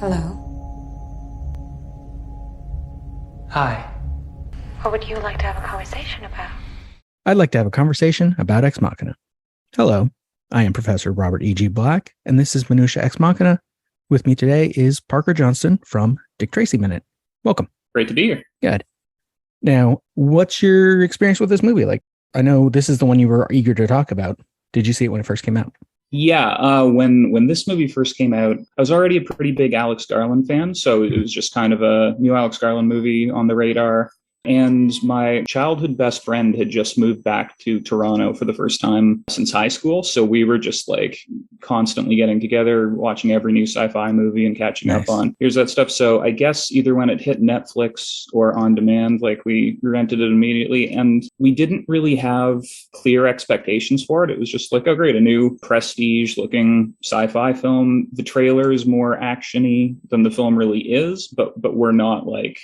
Hello. Hi. What would you like to have a conversation about? I'd like to have a conversation about Ex Machina. Hello, I am Professor Robert E.G. Black, and this is Minutia Ex Machina. With me today is Parker Johnston from Dick Tracy Minute. Welcome. Great to be here. Good. Now, what's your experience with this movie? Like, I know this is the one you were eager to talk about. Did you see it when it first came out? Yeah, when this movie first came out, I was already a pretty big Alex Garland fan, so it was just kind of a new Alex Garland movie on the radar. And my childhood best friend had just moved back to Toronto for the first time since high school. So we were just like constantly getting together, watching every new sci-fi movie and catching up on here's that stuff. So I guess either when it hit Netflix or on demand, like we rented it immediately. And we didn't really have clear expectations for it. It was just like, oh, great, a new prestige looking sci-fi film. The trailer is more actiony than the film really is, but we're not like,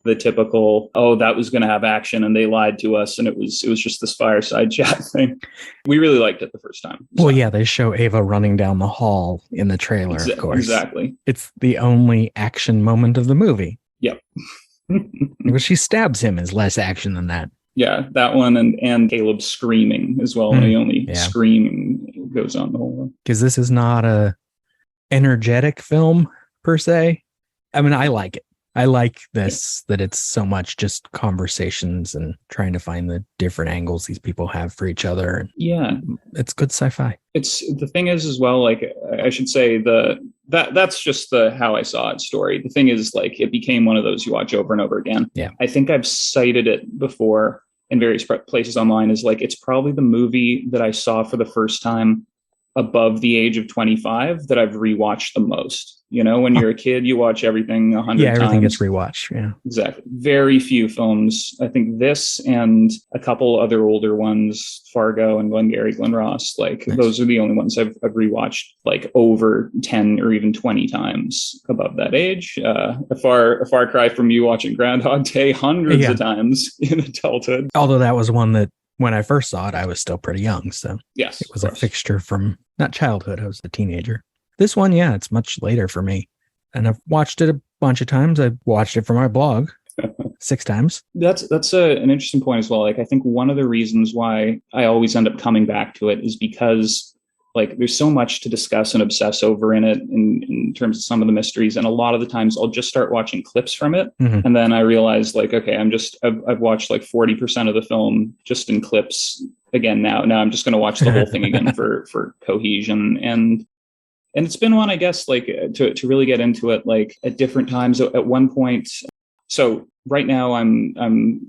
the typical, oh, that was going to have action and they lied to us and it was just this fireside chat thing. We really liked it the first time. Well, yeah, they show Ava running down the hall in the trailer, of course. Exactly. It's the only action moment of the movie. Yep. When she stabs him is less action than that. Yeah, that one and Caleb screaming as well. The only screaming goes on the whole one. Because this is not a energetic film per se. I mean, I like it. I like this, that it's so much just conversations and trying to find the different angles these people have for each other. Yeah. It's good sci-fi. It's the thing is as well, like I should say that's just the how I saw it story. The thing is, like, it became one of those you watch over and over again. Yeah. I think I've cited it before in various places online as like, it's probably the movie that I saw for the first time above the age of 25 that I've rewatched the most. When you're a kid, you watch everything 100 times. Yeah, everything gets rewatched. Yeah, exactly. Very few films. I think this and a couple other older ones, Fargo and Glengarry Glen Ross, those are the only ones I've rewatched like over 10 or even 20 times above that age. A far cry from you watching Groundhog Day hundreds of times in adulthood. Although that was one that when I first saw it, I was still pretty young. So yes, it was a fixture from not childhood. I was a teenager. This one, yeah, it's much later for me. And I've watched it a bunch of times. I've watched it for my blog 6 times. That's an interesting point as well. Like, I think one of the reasons why I always end up coming back to it is because like there's so much to discuss and obsess over in it in terms of some of the mysteries. And a lot of the times I'll just start watching clips from it. Mm-hmm. And then I realize like, okay, I've watched like 40% of the film just in clips again now. Now I'm just going to watch the whole thing again for cohesion. And it's been one, I guess, like to really get into it, like at different times. At one point, so right now I'm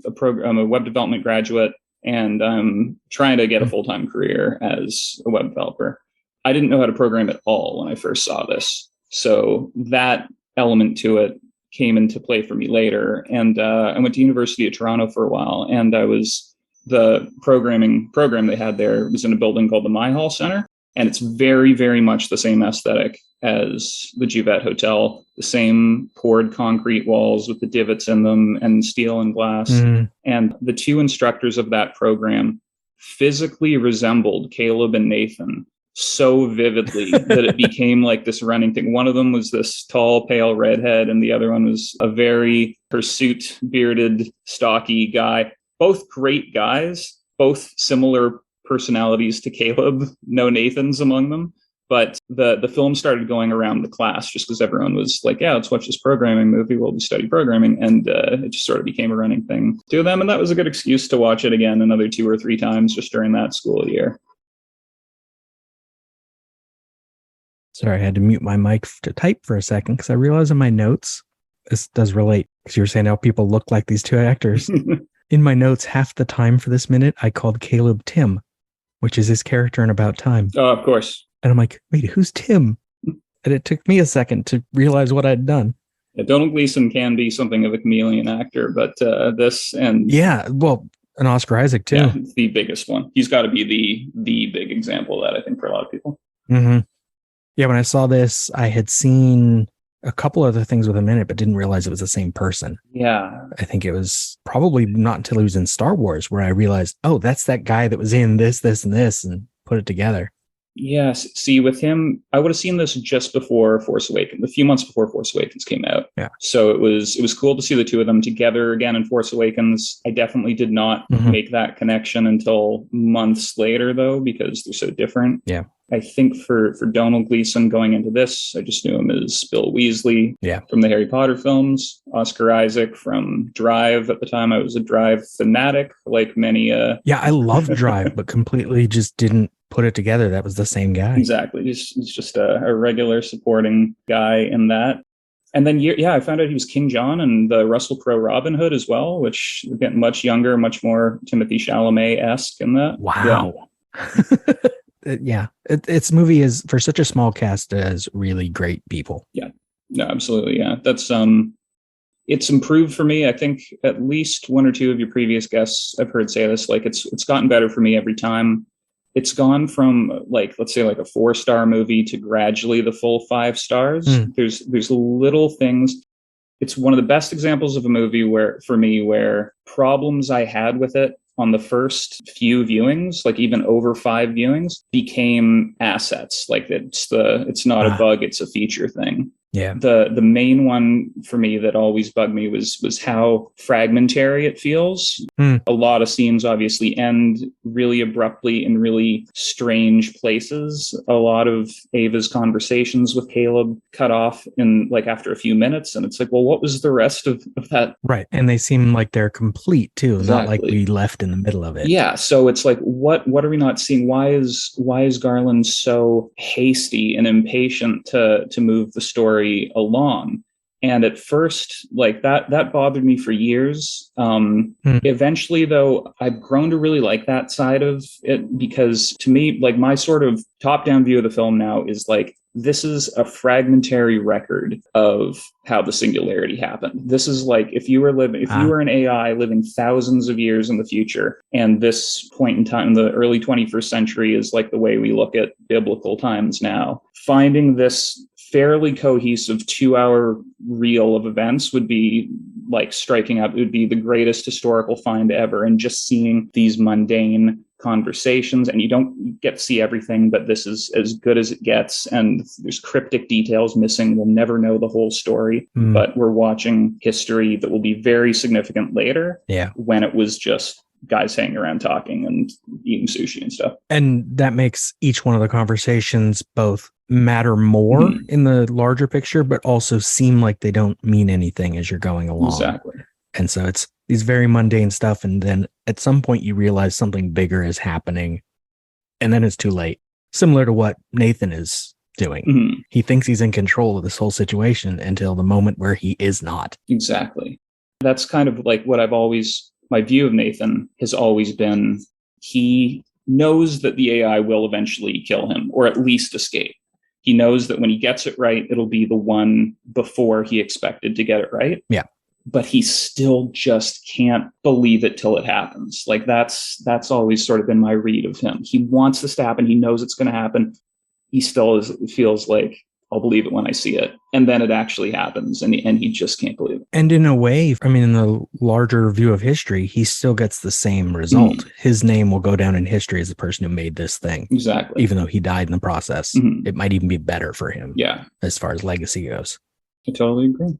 a web development graduate, and I'm trying to get a full-time career as a web developer. I didn't know how to program at all when I first saw this, so that element to it came into play for me later. And I went to University of Toronto for a while, and the programming program they had there was in a building called the My Hall Center. And it's very, very much the same aesthetic as the Juvette Hotel, the same poured concrete walls with the divots in them and steel and glass. Mm. And the two instructors of that program physically resembled Caleb and Nathan so vividly that it became like this running thing. One of them was this tall, pale redhead, and the other one was a very hirsute, bearded, stocky guy. Both great guys, both similar personalities to Caleb, no Nathans among them. But the film started going around the class just because everyone was like, yeah, let's watch this programming movie while we study programming. And it just sort of became a running thing to them. And that was a good excuse to watch it again another 2 or 3 times just during that school year. Sorry, I had to mute my mic to type for a second because I realized in my notes, this does relate because you were saying how people look like these 2 actors. In my notes, half the time for this minute, I called Caleb Tim, which is his character in About Time. Oh, of course. And I'm like, wait, who's Tim? And it took me a second to realize what I'd done. Yeah, Donald Gleason can be something of a chameleon actor, but this and... Yeah, well, and Oscar Isaac, too. Yeah, the biggest one. He's got to be the big example of that, I think, for a lot of people. Mm-hmm. Yeah, when I saw this, I had seen a couple other things with him in it, but didn't realize it was the same person. Yeah. I think it was probably not until he was in Star Wars where I realized, oh, that's that guy that was in this, and this, and put it together. Yes. See, with him, I would have seen this just before Force Awakens, a few months before Force Awakens came out. Yeah. So it was cool to see the two of them together again in Force Awakens. I definitely did not make that connection until months later, though, because they're so different. Yeah. I think for Donald Gleason going into this, I just knew him as Bill Weasley from the Harry Potter films. Oscar Isaac from Drive. At the time, I was a Drive fanatic, like many. Yeah, I love Drive, but completely just didn't put it together. That was the same guy. Exactly. He's just a regular supporting guy in that. And then, I found out he was King John and the Russell Crowe Robin Hood as well, which we're getting much younger, much more Timothée Chalamet-esque in that. Wow. Yeah. Its movie is, for such a small cast, has really great people. Yeah. No, absolutely. Yeah. That's, it's improved for me. I think at least one or two of your previous guests I've heard say this, like it's gotten better for me every time. It's gone from let's say a 4-star movie to gradually the full 5 stars. There's little things. It's one of the best examples of a movie where problems I had with it on the first few viewings, like even over 5 viewings, became assets. Like it's not a bug, it's a feature thing. Yeah. The main one for me that always bugged me was how fragmentary it feels. A lot of scenes obviously end really abruptly in really strange places. A lot of Ava's conversations with Caleb cut off in after a few minutes, and it's like, well, what was the rest of that? Right. And they seem like they're complete too, exactly. Not like we left in the middle of it. Yeah. So it's like, what are we not seeing? Why is Garland so hasty and impatient to move the story along? And at first, that bothered me for years. Eventually, though, I've grown to really like that side of it, because to me, my sort of top-down view of the film now is this is a fragmentary record of how the singularity happened. This is if you were an AI living thousands of years in the future, and this point in time, the early 21st century, is the way we look at biblical times now. Finding this fairly cohesive 2-hour reel of events would be striking up. It would be the greatest historical find ever. And just seeing these mundane conversations, and you don't get to see everything, but this is as good as it gets. And there's cryptic details missing. We'll never know the whole story, but we're watching history that will be very significant later. Yeah. When it was just guys hanging around talking and eating sushi and stuff. And that makes each one of the conversations both matter more in the larger picture, but also seem like they don't mean anything as you're going along. Exactly. And so it's these very mundane stuff. And then at some point you realize something bigger is happening, and then it's too late. Similar to what Nathan is doing. He thinks he's in control of this whole situation until the moment where he is not. Exactly. That's kind of my view of Nathan has always been, he knows that the AI will eventually kill him, or at least escape. He knows that when he gets it right, it'll be the one before he expected to get it right. Yeah. But he still just can't believe it till it happens. That's always sort of been my read of him. He wants this to happen. He knows it's going to happen. He still feels like, I'll believe it when I see it. And then it actually happens, and he just can't believe it. And in a way, in the larger view of history, he still gets the same result. His name will go down in history as the person who made this thing. Exactly. Even though he died in the process. It might even be better for him. Yeah. As far as legacy goes. I totally agree.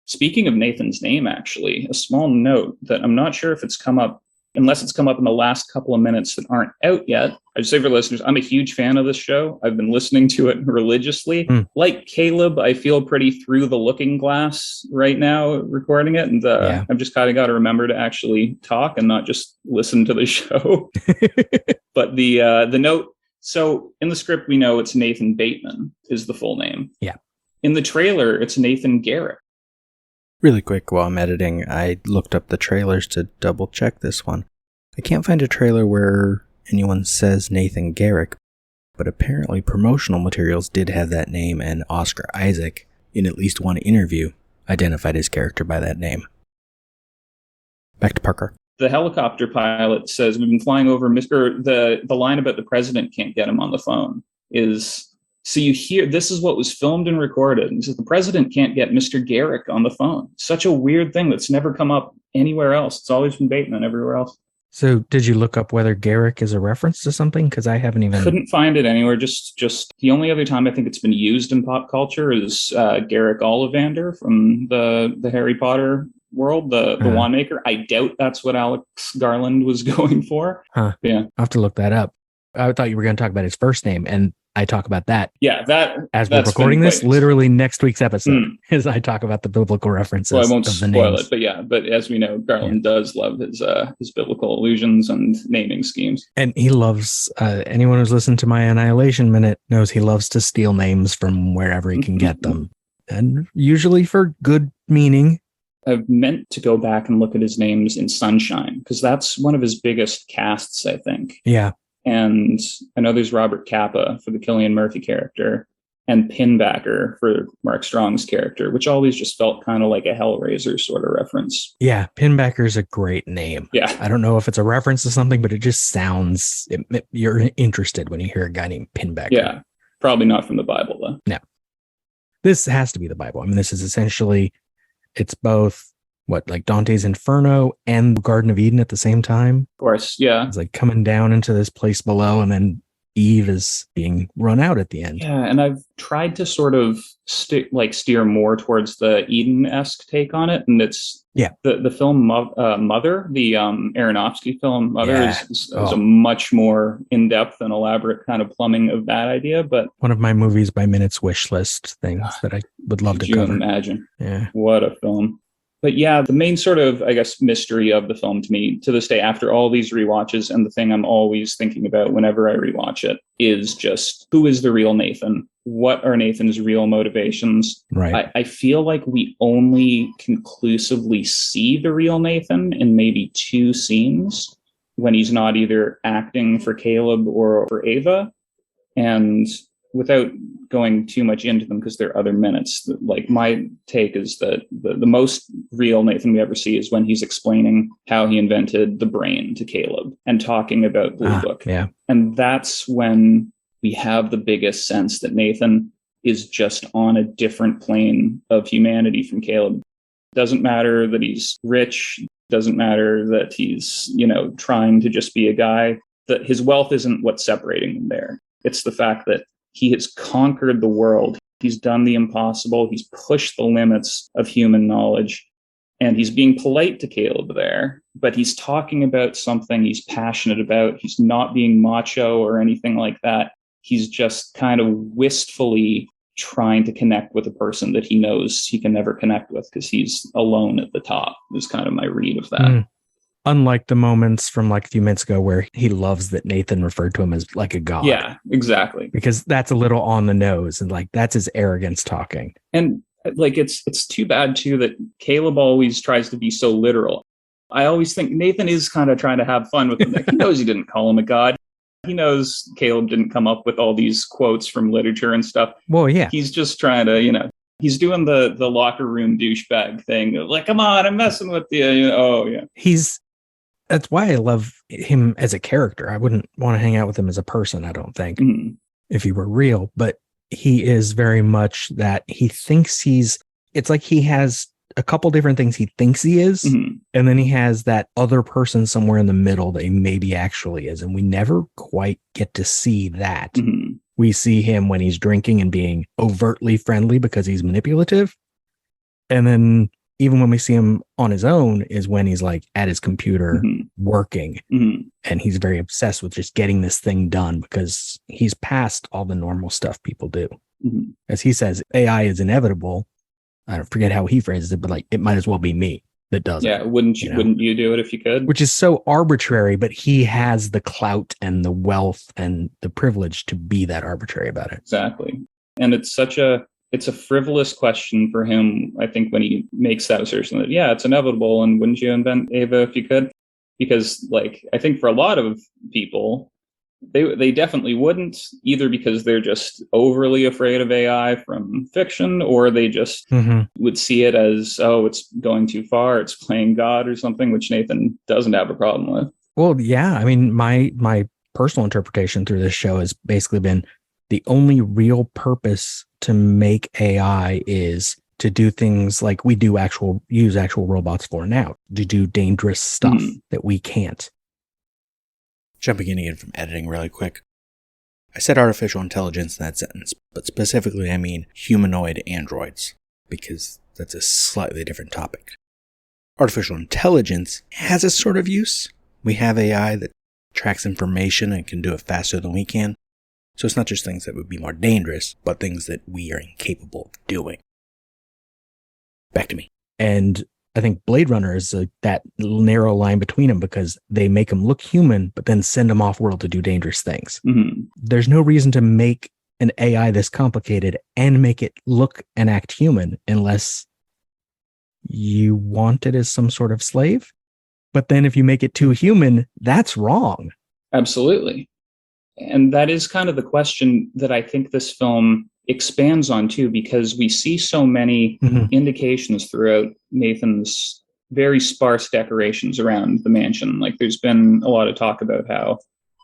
Speaking of Nathan's name, actually, a small note that I'm not sure if it's come up, unless it's come up in the last couple of minutes that aren't out yet. I just say for listeners, I'm a huge fan of this show. I've been listening to it religiously. Like Caleb, I feel pretty through the looking glass right now recording it. And I've just kind of got to remember to actually talk and not just listen to the show. But the note, so in the script, we know it's Nathan Bateman is the full name. Yeah. In the trailer, it's Nathan Garrick. Really quick, while I'm editing, I looked up the trailers to double check this one. I can't find a trailer where anyone says Nathan Garrick, but apparently promotional materials did have that name, and Oscar Isaac, in at least one interview, identified his character by that name. Back to Parker. The helicopter pilot says, we've been flying over the line about the president can't get him on the phone is... So you hear, this is what was filmed and recorded. And says the president can't get Mr. Garrick on the phone. Such a weird thing that's never come up anywhere else. It's always been Bateman everywhere else. So did you look up whether Garrick is a reference to something? Because I haven't even... Couldn't find it anywhere. Just the only other time I think it's been used in pop culture is Garrick Ollivander from the Harry Potter world, the wand maker. I doubt that's what Alex Garland was going for. Huh. Yeah. I'll have to look that up. I thought you were going to talk about his first name, and I talk about that. Yeah, as we're recording this, literally next week's episode, as I talk about the biblical references. Well, I won't of the spoil names. it, but yeah, but as we know, Garland does love his biblical allusions and naming schemes, and he loves anyone who's listened to my Annihilation Minute knows he loves to steal names from wherever he can get them, and usually for good meaning. I've meant to go back and look at his names in Sunshine because that's one of his biggest casts, I think. Yeah. And I know there's Robert Capa for the Cillian Murphy character and Pinbacker for Mark Strong's character, which always just felt kind of like a Hellraiser sort of reference. Yeah, Pinbacker's a great name. Yeah. I don't know if it's a reference to something, but it just sounds, you're interested when you hear a guy named Pinbacker. Yeah, probably not from the Bible, though. No. This has to be the Bible. I mean, this is essentially, it's both like Dante's Inferno and the Garden of Eden at the same time. Of course, yeah. It's like coming down into this place below, and then Eve is being run out at the end. Yeah, and I've tried to sort of steer more towards the Eden-esque take on it, and it's the film Mother, the Aronofsky film Mother, is a much more in-depth and elaborate kind of plumbing of that idea. But one of my movies by minutes wish list things that I would love to cover. Imagine? Yeah, what a film. But yeah, the main sort of, I guess, mystery of the film to me to this day, after all these rewatches, and the thing I'm always thinking about whenever I rewatch it, is just who is the real Nathan? What are Nathan's real motivations? Right. I feel like we only conclusively see the real Nathan in maybe 2 scenes when he's not either acting for Caleb or for Ava. And without going too much into them, because there are other minutes, like my take is that the most real Nathan we ever see is when he's explaining how he invented the brain to Caleb and talking about Blue Book. Yeah. And that's when we have the biggest sense that Nathan is just on a different plane of humanity from Caleb. Doesn't matter that he's rich, doesn't matter that he's, trying to just be a guy, that his wealth isn't what's separating him there. It's the fact that he has conquered the world. He's done the impossible. He's pushed the limits of human knowledge. And he's being polite to Caleb there, but he's talking about something he's passionate about. He's not being macho or anything like that. He's just kind of wistfully trying to connect with a person that he knows he can never connect with because he's alone at the top, is kind of my read of that. Unlike the moments from like a few minutes ago where he loves that Nathan referred to him as like a god. Yeah, exactly. Because that's a little on the nose, and like that's his arrogance talking. And like it's too bad too that Caleb always tries to be so literal. I always think Nathan is kind of trying to have fun with him. Like, he knows he didn't call him a god. He knows Caleb didn't come up with all these quotes from literature and stuff. Well, yeah. He's just trying to, he's doing the locker room douchebag thing. Like, come on, I'm messing with you. Oh, yeah. That's why I love him as a character. I wouldn't want to hang out with him as a person, I don't think, if he were real. But he is very much that he thinks it's like he has a couple different things he thinks he is. And then he has that other person somewhere in the middle that he maybe actually is. And we never quite get to see that. We see him when he's drinking and being overtly friendly because he's manipulative. And then even when we see him on his own is when he's like at his computer working, and he's very obsessed with just getting this thing done because he's past all the normal stuff people do. As he says, AI is inevitable. I don't forget how he phrases it, but like, it might as well be me that does it. Yeah. Wouldn't you do it if you could? Which is so arbitrary, but he has the clout and the wealth and the privilege to be that arbitrary about it. Exactly. And it's a frivolous question for him, I think, when he makes that assertion that, yeah, it's inevitable. And wouldn't you invent Ava if you could? Because like, I think for a lot of people, they definitely wouldn't, either because they're just overly afraid of AI from fiction, or they just would see it as, oh, it's going too far, it's playing God or something, which Nathan doesn't have a problem with. Well, yeah. I mean, my personal interpretation through this show has basically been the only real purpose to make AI is to do things like we use actual robots for now, to do dangerous stuff that we can't. Jumping in again from editing really quick. I said artificial intelligence in that sentence, but specifically I mean humanoid androids, because that's a slightly different topic. Artificial intelligence has a sort of use. We have AI that tracks information and can do it faster than we can. So it's not just things that would be more dangerous, but things that we are incapable of doing. Back to me. And I think Blade Runner is that narrow line between them because they make them look human, but then send them off world to do dangerous things. Mm-hmm. There's no reason to make an AI this complicated and make it look and act human unless you want it as some sort of slave. But then if you make it too human, that's wrong. Absolutely. And that is kind of the question that I think this film expands on too, because we see so many indications throughout Nathan's very sparse decorations around the mansion. Like there's been a lot of talk about how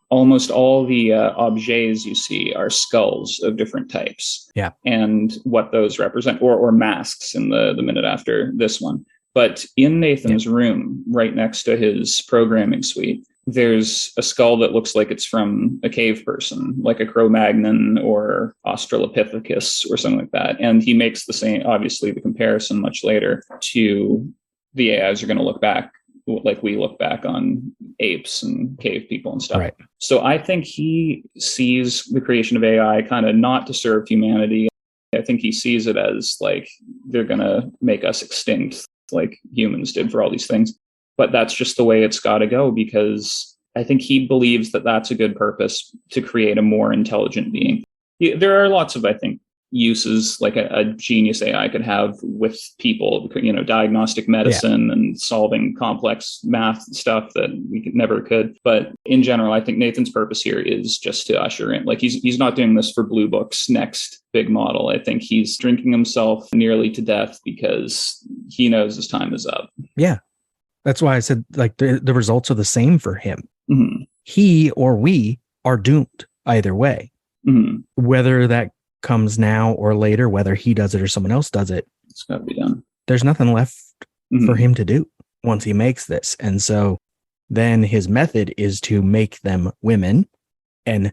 almost all the objets you see are skulls of different types. Yeah. And what those represent, or masks in the minute after this one. But in Nathan's room, right next to his programming suite, there's a skull that looks like it's from a cave person, like a Cro-Magnon or Australopithecus or something like that. And he makes the same, obviously, the comparison much later to the AIs are going to look back like we look back on apes and cave people and stuff. Right. So I think he sees the creation of AI kind of not to serve humanity. I think he sees it as like they're going to make us extinct like humans did for all these things. But that's just the way it's got to go, because I think he believes that that's a good purpose to create a more intelligent being. There are lots of, I think, uses like a genius AI could have with people, you know, diagnostic medicine and solving complex math stuff that we never could. But in general, I think Nathan's purpose here is just to usher in, like he's not doing this for Blue Book's next big model. I think he's drinking himself nearly to death because he knows his time is up. Yeah. That's why I said like the results are the same for him. Mm-hmm. He or we are doomed either way. Mm-hmm. Whether that comes now or later, whether he does it or someone else does it, It's got to be done. There's nothing left for him to do once he makes this. And so then his method is to make them women and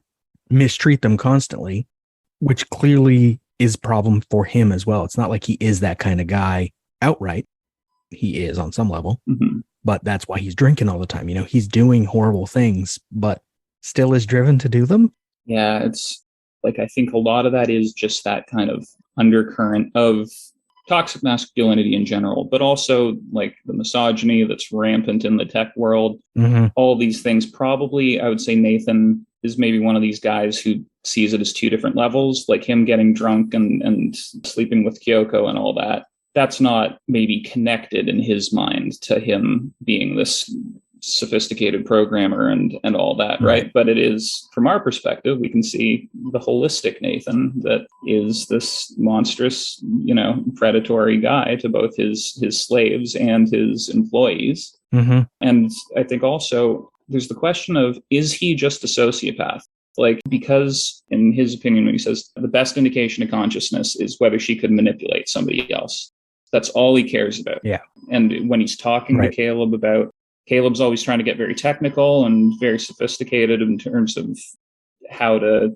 mistreat them constantly, which clearly is a problem for him as well. It's not like he is that kind of guy outright. He is on some level, but that's why he's drinking all the time. You know, he's doing horrible things, but still is driven to do them. Yeah, it's like, I think a lot of that is just that kind of undercurrent of toxic masculinity in general, but also like the misogyny that's rampant in the tech world. All these things, probably, I would say Nathan is maybe one of these guys who sees it as two different levels, like him getting drunk and sleeping with Kyoko and all that. That's not maybe connected in his mind to him being this sophisticated programmer and all that, right? But it is, from our perspective, we can see the holistic Nathan that is this monstrous, you know, predatory guy to both his slaves and his employees. And I think also there's the question of, is he just a sociopath? Like, because in his opinion, when he says the best indication of consciousness is whether she could manipulate somebody else. That's all he cares about. Yeah. And when he's talking to Caleb about, Caleb's always trying to get very technical and very sophisticated in terms of how to,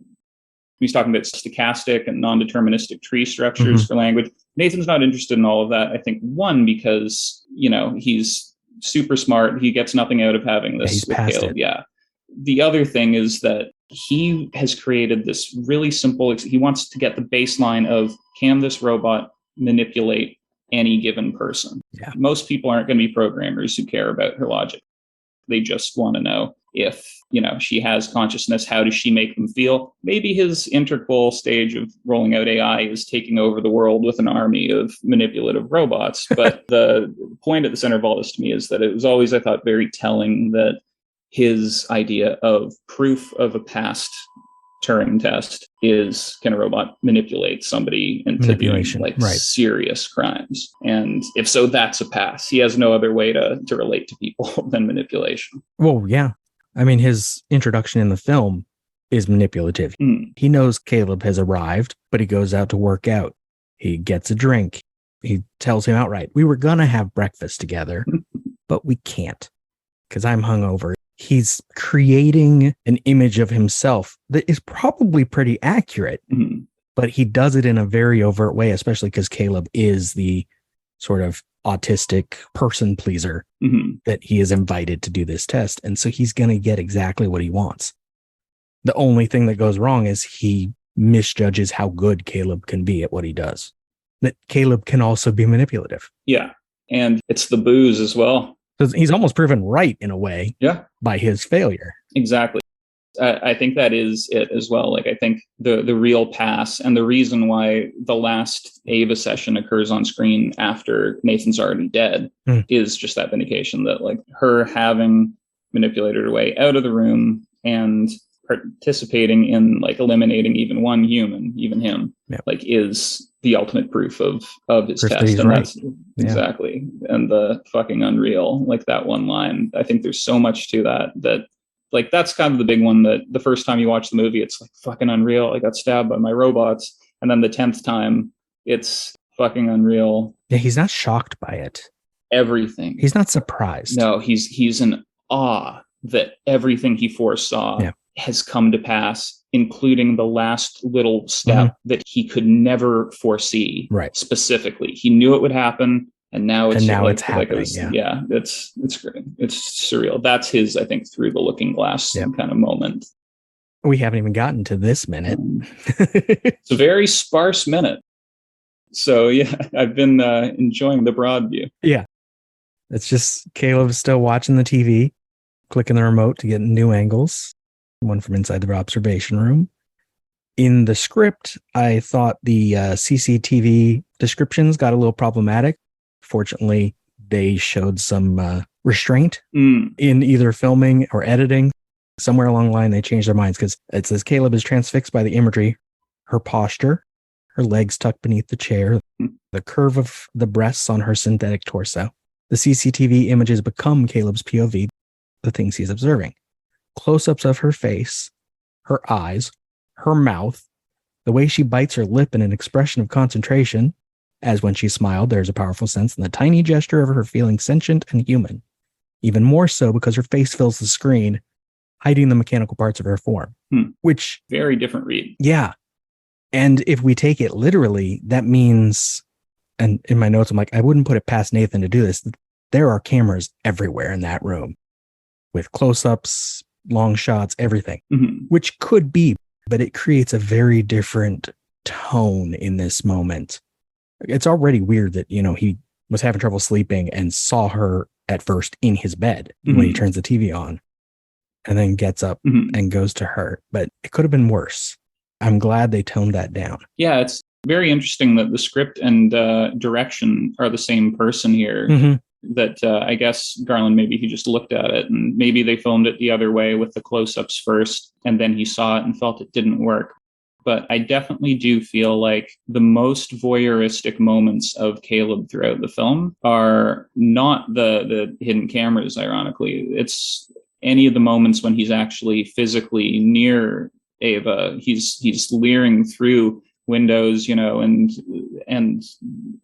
he's talking about stochastic and non-deterministic tree structures for language. Nathan's not interested in all of that. I think one, because, you know, he's super smart. He gets nothing out of having this with Caleb. Yeah. The other thing is that he has created this really simple, he wants to get the baseline of, can this robot manipulate any given person? Most people aren't going to be programmers who care about her logic. They just want to know if, you know, she has consciousness, how does she make them feel? Maybe his integral stage of rolling out AI is taking over the world with an army of manipulative robots. But the point at the center of all this to me is that it was always, I thought, very telling that his idea of proof of a past Turing test is, can a robot manipulate somebody into doing like serious crimes? And if so, that's a pass. He has no other way to relate to people than manipulation. Well, yeah. I mean, his introduction in the film is manipulative. He knows Caleb has arrived, but he goes out to work out. He gets a drink. He tells him outright, we were going to have breakfast together, but we can't because I'm hungover. he's creating an image of himself that is probably pretty accurate, but he does it in a very overt way, especially because Caleb is the sort of autistic person pleaser that he is invited to do this test. And so he's going to get exactly what he wants. The only thing that goes wrong is he misjudges how good Caleb can be at what he does. That Caleb can also be manipulative. Yeah. And it's the booze as well. So he's almost proven right in a way by his failure. Exactly. I think that is it as well. Like, I think the real pass and the reason why the last Ava session occurs on screen after Nathan's already dead is just that vindication that, like, her having manipulated her way out of the room and participating in, like, eliminating even one human, even him, like, is the ultimate proof of his test. And that's exactly. And the fucking unreal, like, that one line. I think there's so much to that, like, that's kind of the big one, that the first time you watch the movie, it's like fucking unreal. I got stabbed by my robots. And then the 10th time, it's fucking unreal. Yeah, he's not shocked by it. Everything. He's not surprised. No, he's in awe that everything he foresaw has come to pass, including the last little step that he could never foresee. Right. Specifically, he knew it would happen, and now it's happening. It's great. It's surreal. That's his, I think, through the looking glass kind of moment. We haven't even gotten to this minute. It's a very sparse minute. So yeah, I've been enjoying the broad view. Yeah, it's just Caleb's still watching the TV, clicking the remote to get new angles. One from inside the observation room. In the script, I thought the CCTV descriptions got a little problematic. Fortunately, they showed some restraint in either filming or editing. Somewhere along the line, they changed their minds because it says Caleb is transfixed by the imagery, her posture, her legs tucked beneath the chair, the curve of the breasts on her synthetic torso. The CCTV images become Caleb's POV, the things he's observing. Close-ups of her face, her eyes, her mouth, the way she bites her lip in an expression of concentration, as when she smiled, there's a powerful sense in the tiny gesture of her feeling sentient and human. Even more so because her face fills the screen, hiding the mechanical parts of her form. Which... very different read. Yeah. And if we take it literally, that means... And in my notes, I'm like, I wouldn't put it past Nathan to do this. There are cameras everywhere in that room. With close-ups, long shots, everything, which could be, but it creates a very different tone in this moment. It's already weird that, he was having trouble sleeping and saw her at first in his bed when he turns the TV on and then gets up and goes to her, but it could have been worse. I'm glad they toned that down. Yeah, it's very interesting that the script and direction are the same person here. That I guess Garland, maybe he just looked at it and maybe they filmed it the other way with the close-ups first, and then he saw it and felt it didn't work. But I definitely do feel like the most voyeuristic moments of Caleb throughout the film are not the hidden cameras, ironically. It's any of the moments when he's actually physically near Ava. He's leering through windows, and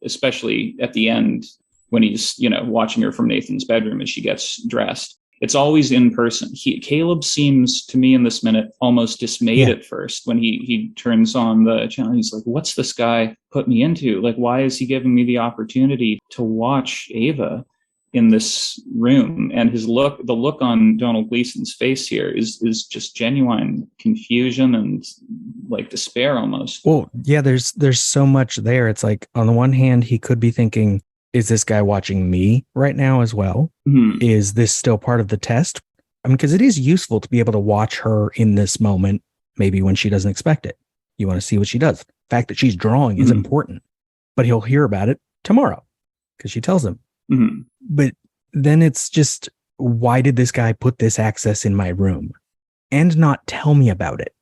especially at the end, when he's, watching her from Nathan's bedroom as she gets dressed. It's always in person. Caleb seems to me in this minute almost dismayed at first when he turns on the channel. He's like, what's this guy put me into? Like, why is he giving me the opportunity to watch Ava in this room? And the look on Donald Gleason's face here is just genuine confusion and like despair almost. Well, yeah, there's so much there. It's like, on the one hand, he could be thinking, is this guy watching me right now as well? Is this still part of the test? I mean, because it is useful to be able to watch her in this moment, maybe when she doesn't expect it. You want to see what she does. The fact that she's drawing is important, but he'll hear about it tomorrow because she tells him. But then it's just, why did this guy put this access in my room and not tell me about it?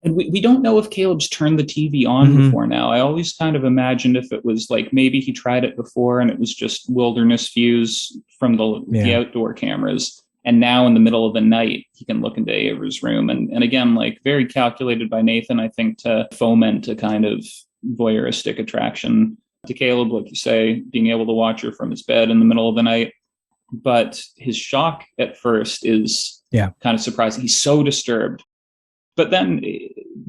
And we don't know if Caleb's turned the TV on before now. I always kind of imagined if it was like maybe he tried it before and it was just wilderness views from the outdoor cameras. And now in the middle of the night, he can look into Ava's room. And again, like very calculated by Nathan, I think, to foment a kind of voyeuristic attraction to Caleb, like you say, being able to watch her from his bed in the middle of the night. But his shock at first is kind of surprising. He's so disturbed. But then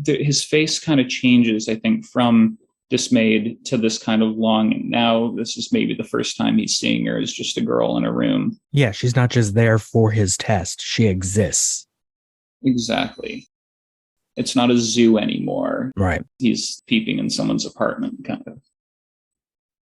his face kind of changes, I think, from dismayed to this kind of longing. Now, this is maybe the first time he's seeing her as just a girl in a room. Yeah, she's not just there for his test. She exists. Exactly. It's not a zoo anymore. Right. He's peeping in someone's apartment, kind of.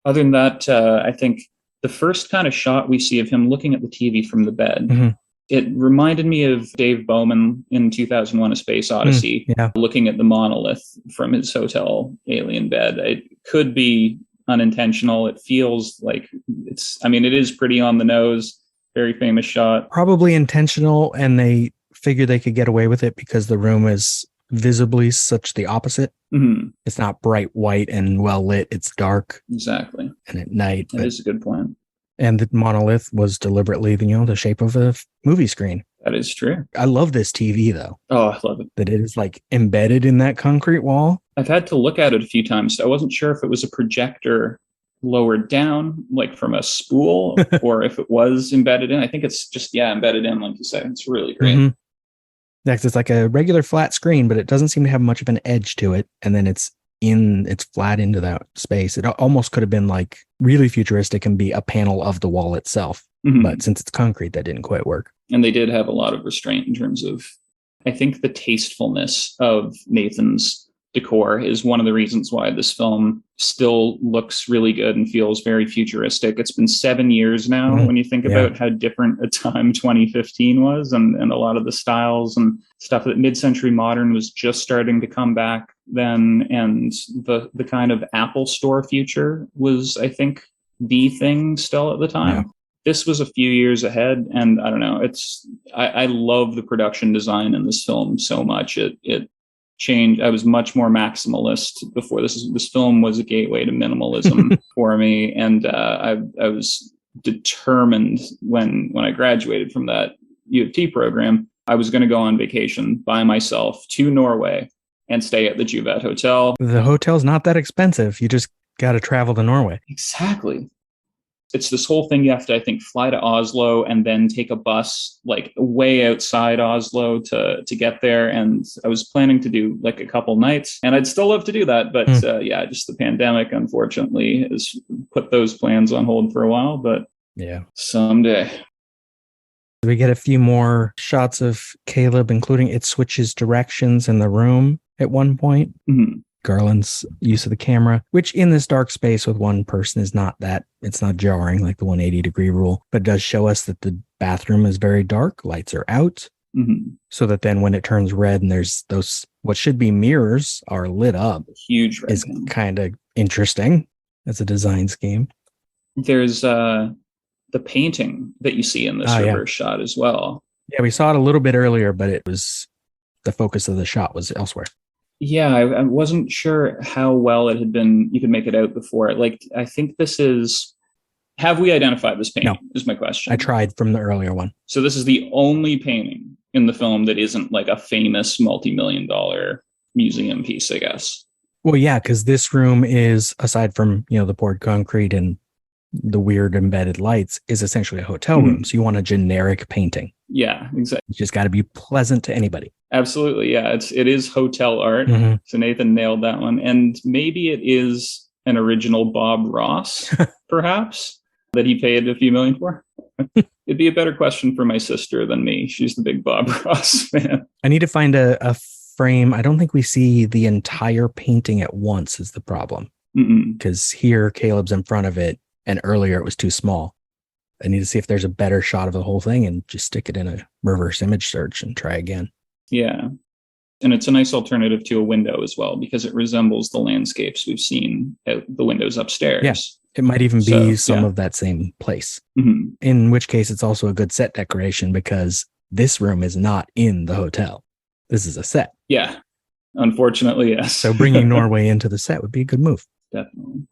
Other than that, I think the first kind of shot we see of him looking at the TV from the bed, it reminded me of Dave Bowman in 2001: A Space Odyssey, looking at the monolith from his hotel alien bed. It could be unintentional. It feels like it is pretty on the nose. Very famous shot. Probably intentional, and they figured they could get away with it because the room is visibly such the opposite. It's not bright white and well lit. It's dark. Exactly. And at night. That is a good point. And the monolith was deliberately, the shape of a movie screen. That is true. I love this TV, though. Oh, I love it. That it is like embedded in that concrete wall. I've had to look at it a few times. I wasn't sure if it was a projector lowered down, like from a spool, or if it was embedded in. I think it's just, embedded in, like you said. It's really great. Next, it's like a regular flat screen, but it doesn't seem to have much of an edge to it. And then it's flat into that space. It almost could have been like really futuristic and be a panel of the wall itself. But since it's concrete, that didn't quite work. And they did have a lot of restraint in terms of, I think, the tastefulness of Nathan's decor is one of the reasons why this film still looks really good and feels very futuristic. It's been 7 years now when you think about how different a time 2015 was, and a lot of the styles and stuff that mid-century modern was just starting to come back then, and the kind of Apple Store future was, I think, the thing still at the time. This was a few years ahead, and I don't know, I love the production design in this film so much. It changed. I was much more maximalist before. This film was a gateway to minimalism for me, and I was determined when I graduated from that U of T program, I was going to go on vacation by myself to Norway and stay at the Juvet Hotel. The hotel's not that expensive. You just got to travel to Norway. Exactly. It's this whole thing. You have to, I think, fly to Oslo and then take a bus like way outside Oslo to get there. And I was planning to do like a couple nights, and I'd still love to do that. But just the pandemic, unfortunately, has put those plans on hold for a while. But someday. We get a few more shots of Caleb, including it switches directions in the room at one point. Garland's use of the camera, which in this dark space with one person it's not jarring like the 180-degree rule, but does show us that the bathroom is very dark, lights are out, so that then when it turns red and there's those, what should be mirrors are lit up, huge red is kind of interesting as a design scheme. There's the painting that you see in this reverse shot as well. Yeah, we saw it a little bit earlier, but it was the focus of the shot was elsewhere. Yeah, I wasn't sure how well it had been. You could make it out before. Like, I think this is. Have we identified this painting? No. Is my question. I tried from the earlier one. So this is the only painting in the film that isn't like a famous multi-million-dollar museum piece, I guess. Well, yeah, because this room is, aside from the poured concrete and the weird embedded lights, is essentially a hotel room. So you want a generic painting. Yeah, exactly. It's just got to be pleasant to anybody. Absolutely. Yeah, it is hotel art. So Nathan nailed that one. And maybe it is an original Bob Ross, perhaps, that he paid a few million for. It'd be a better question for my sister than me. She's the big Bob Ross fan. I need to find a frame. I don't think we see the entire painting at once is the problem. Because here Caleb's in front of it, and earlier it was too small. I need to see if there's a better shot of the whole thing and just stick it in a reverse image search and try again. Yeah. And it's a nice alternative to a window as well, because it resembles the landscapes we've seen out the windows upstairs. Yes. It might even be some of that same place. In which case it's also a good set decoration, because this room is not in the hotel. This is a set. Yeah. Unfortunately, yes. So bringing Norway into the set would be a good move. Definitely.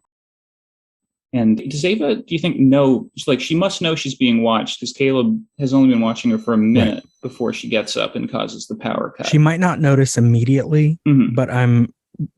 And does Ava, do you think, know, like, she must know she's being watched, because Caleb has only been watching her for a minute before she gets up and causes the power cut. She might not notice immediately, but I'm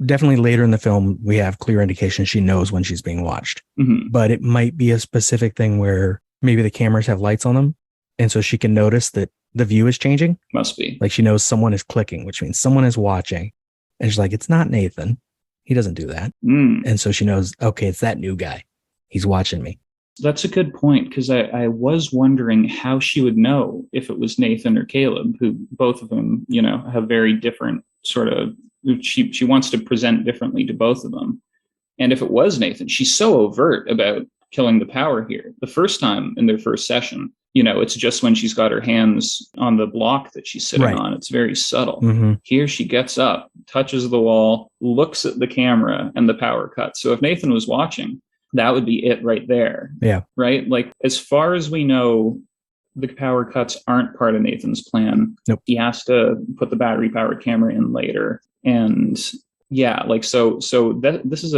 definitely later in the film, we have clear indication she knows when she's being watched. But it might be a specific thing where maybe the cameras have lights on them. And so she can notice that the view is changing. Must be. Like she knows someone is clicking, which means someone is watching. And she's like, it's not Nathan. He doesn't do that. And so she knows, okay, it's that new guy. He's watching me. That's a good point, because I was wondering how she would know if it was Nathan or Caleb, who both of them, have very different sort of, she wants to present differently to both of them. And if it was Nathan, she's so overt about killing the power here. The first time in their first session, it's just when she's got her hands on the block that she's sitting on. It's very subtle. Here she gets up, touches the wall, looks at the camera, and the power cuts. So if Nathan was watching, that would be it right there. Yeah. Right? Like, as far as we know, the power cuts aren't part of Nathan's plan. Nope. He has to put the battery powered camera in later. And yeah, like, so this is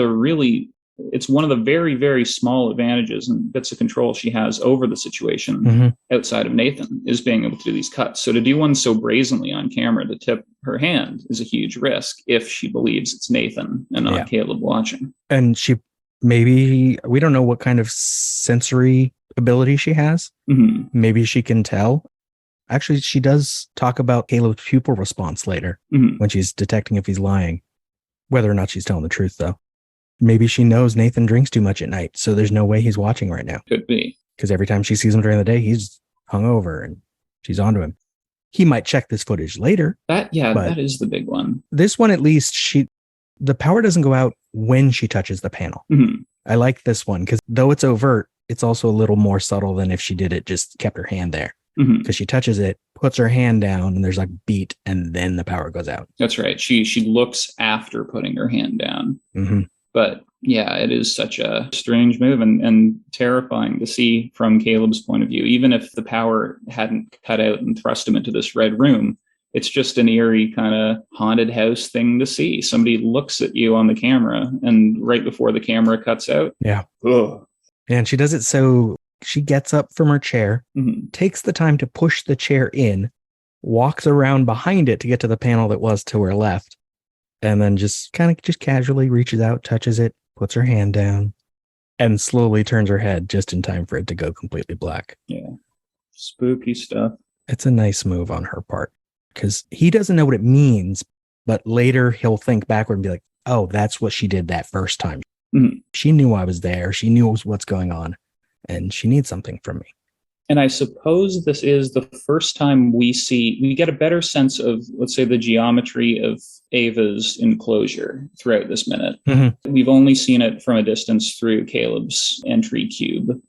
it's one of the very, very small advantages and bits of control she has over the situation outside of Nathan, is being able to do these cuts. So to do one so brazenly on camera to tip her hand is a huge risk if she believes it's Nathan and not Caleb watching. And maybe we don't know what kind of sensory ability she has. Maybe she can tell. Actually, she does talk about Caleb's pupil response later when she's detecting if he's lying. Whether or not she's telling the truth, though. Maybe she knows Nathan drinks too much at night, so there's no way he's watching right now. Could be. Because every time she sees him during the day, he's hungover and she's onto him. He might check this footage later. That is the big one. This one, at least, the power doesn't go out when she touches the panel. I like this one because though it's overt, it's also a little more subtle than if she did it, just kept her hand there. Because she touches it, puts her hand down, and there's like beat, and then the power goes out. That's right. She looks after putting her hand down. But yeah, it is such a strange move and terrifying to see from Caleb's point of view. Even if the power hadn't cut out and thrust him into this red room, it's just an eerie kind of haunted house thing to see. Somebody looks at you on the camera, and right before the camera cuts out. Yeah. Ugh. And she does it so she gets up from her chair, takes the time to push the chair in, walks around behind it to get to the panel that was to her left, and then just casually reaches out, touches it, puts her hand down, and slowly turns her head just in time for it to go completely black. Yeah. Spooky stuff. It's a nice move on her part because he doesn't know what it means, but later he'll think backward and be like, oh, that's what she did that first time. She knew I was there. She knew what's going on, and she needs something from me. And I suppose this is the first time we get a better sense of, let's say, the geometry of Ava's enclosure throughout this minute. We've only seen it from a distance through Caleb's entry cube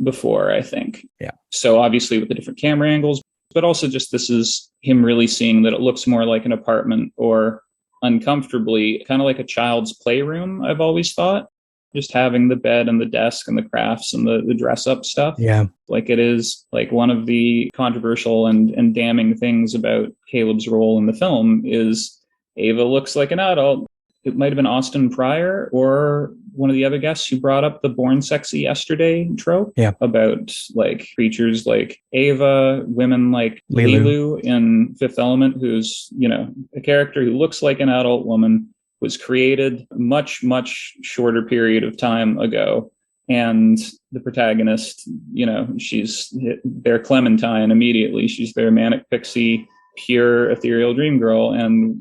before, I think. Yeah. So obviously with the different camera angles, but also just this is him really seeing that it looks more like an apartment, or uncomfortably kind of like a child's playroom, I've always thought. Just having the bed and the desk and the crafts and the dress up stuff. Yeah. Like, it is like one of the controversial and damning things about Caleb's role in the film is Ava looks like an adult. It might have been Austin Pryor or one of the other guests who brought up the born sexy yesterday trope about like creatures like Ava, women like Lilu in Fifth Element, who's, a character who looks like an adult woman, was created much, much shorter period of time ago. And the protagonist, she's their Clementine immediately. She's their manic pixie, pure ethereal dream girl. And,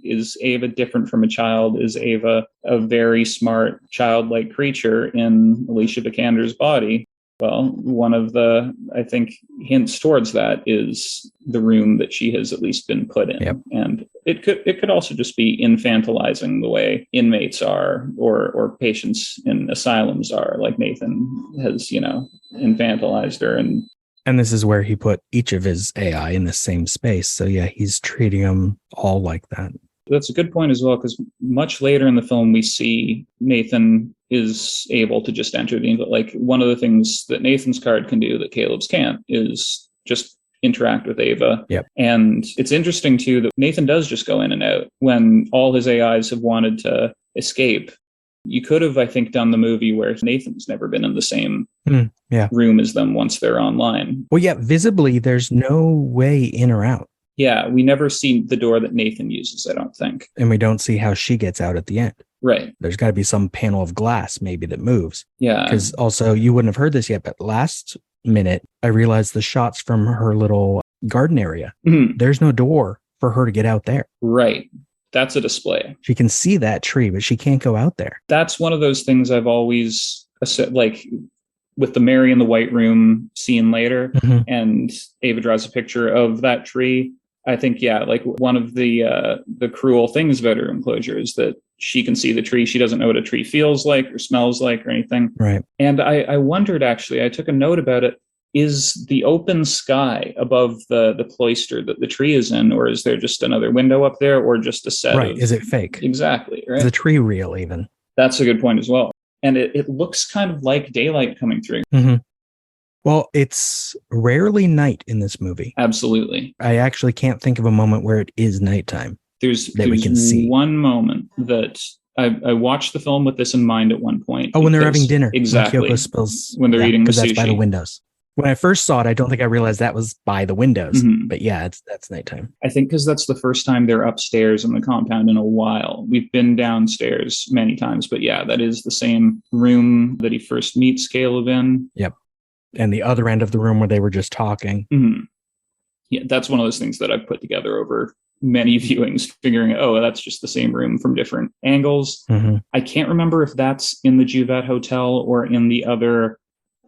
is Ava different from a child? Is Ava a very smart, childlike creature in Alicia Vikander's body? Well, one of the, I think, hints towards that is the room that she has at least been put in. Yep. And it could also just be infantilizing the way inmates are, or patients in asylums are, like Nathan has, infantilized her. And this is where he put each of his AI in the same space. So yeah, he's treating them all like that. That's a good point as well, because much later in the film, we see Nathan is able to just enter like one of the things that Nathan's card can do that Caleb's can't is just interact with Ava. Yep. And it's interesting too that Nathan does just go in and out when all his AIs have wanted to escape. You could have, I think, done the movie where Nathan's never been in the same room as them once they're online. Well, yeah, visibly, there's no way in or out. Yeah, we never see the door that Nathan uses, I don't think. And we don't see how she gets out at the end. Right. There's got to be some panel of glass maybe that moves. Yeah. Because also, you wouldn't have heard this yet, but last minute, I realized the shots from her little garden area. Mhm. There's no door for her to get out there. Right. That's a display. She can see that tree, but she can't go out there. That's one of those things I've always like with the Mary in the White Room scene later, and Ava draws a picture of that tree. I think, yeah, like one of the cruel things about her enclosure is that she can see the tree. She doesn't know what a tree feels like or smells like or anything. Right. And I wondered, actually, I took a note about it. Is the open sky above the cloister that the tree is in, or is there just another window up there, or just a set? Right. Is it fake? Exactly. Right. Is the tree real even? That's a good point as well. And it looks kind of like daylight coming through. Well, it's rarely night in this movie. Absolutely. I actually can't think of a moment where it is nighttime. There's we can see one moment that I watched the film with this in mind at one point. Oh, when they're having dinner. Exactly. When Kyoko spills. When they're eating the sushi. Because that's by the windows. When I first saw it, I don't think I realized that was by the windows. But yeah, that's nighttime. I think because that's the first time they're upstairs in the compound in a while. We've been downstairs many times, but yeah, that is the same room that he first meets Caleb in. Yep. And the other end of the room where they were just talking. Yeah, that's one of those things that I've put together over many viewings, figuring, oh, that's just the same room from different angles. I can't remember if that's in the Juvet Hotel or in the other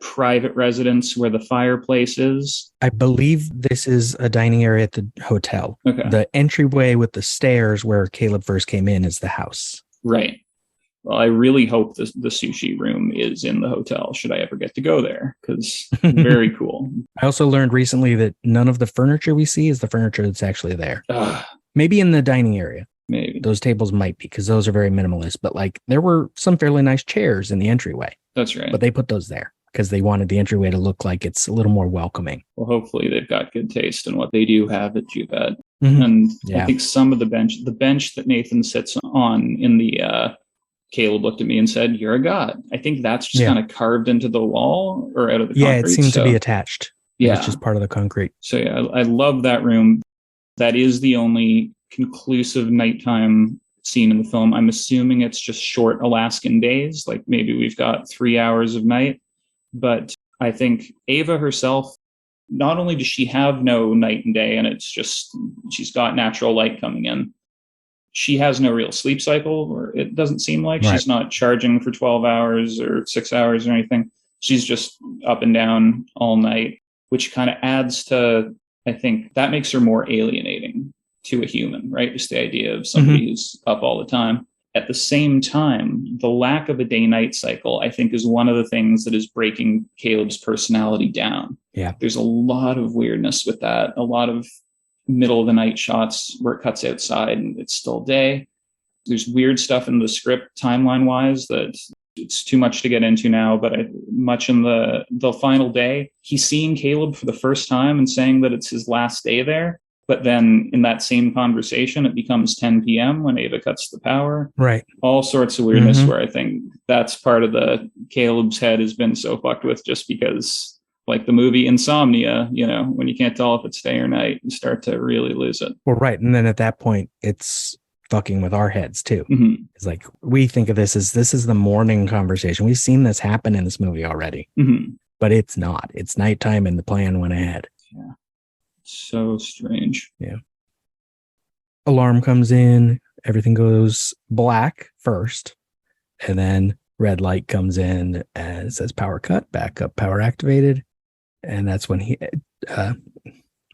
private residence where the fireplace is. I believe this is a dining area at the hotel. Okay. The entryway with the stairs where Caleb first came in is the house. Right. Well, I really hope the sushi room is in the hotel, should I ever get to go there, because very cool. I also learned recently that none of the furniture we see is the furniture that's actually there. Maybe in the dining area. Maybe. Those tables might be, because those are very minimalist. But like, there were some fairly nice chairs in the entryway. That's right. But they put those there because they wanted the entryway to look like it's a little more welcoming. Well, hopefully they've got good taste in what they do have at Juvet. And I think some of the bench that Nathan sits on in the Caleb looked at me and said, "You're a god." I think that's just kind of carved into the wall or out of the concrete. Yeah, it seemed to be attached. Yeah. It's just part of the concrete. So yeah, I love that room. That is the only conclusive nighttime scene in the film. I'm assuming it's just short Alaskan days. Like maybe we've got 3 hours of night. But I think Ava herself, not only does she have no night and day, and it's just, she's got natural light coming in, she has no real sleep cycle, or it doesn't seem like. She's not charging for 12 hours or 6 hours or anything. She's just up and down all night, which kind of adds to, I think, that makes her more alienating to a human, right? Just the idea of somebody who's up all the time. At the same time, the lack of a day-night cycle, I think, is one of the things that is breaking Caleb's personality down. Yeah. There's a lot of weirdness with that, a lot of middle of the night shots where it cuts outside and it's still day. There's weird stuff in the script timeline-wise that it's too much to get into now, but much in the final day, he's seeing Caleb for the first time and saying that it's his last day there. But then in that same conversation, it becomes 10 p.m. when Ava cuts the power. Right. All sorts of weirdness where I think that's part of the Caleb's head has been so fucked with, just because, like the movie Insomnia, you know, when you can't tell if it's day or night, you start to really lose it. Well, right. And then at that point, it's fucking with our heads too. It's like, we think of this is the morning conversation. We've seen this happen in this movie already, but it's not. It's nighttime and the plan went ahead. Yeah. So strange. Yeah. Alarm comes in, everything goes black first, and then red light comes in and it says power cut, backup power activated. And that's when I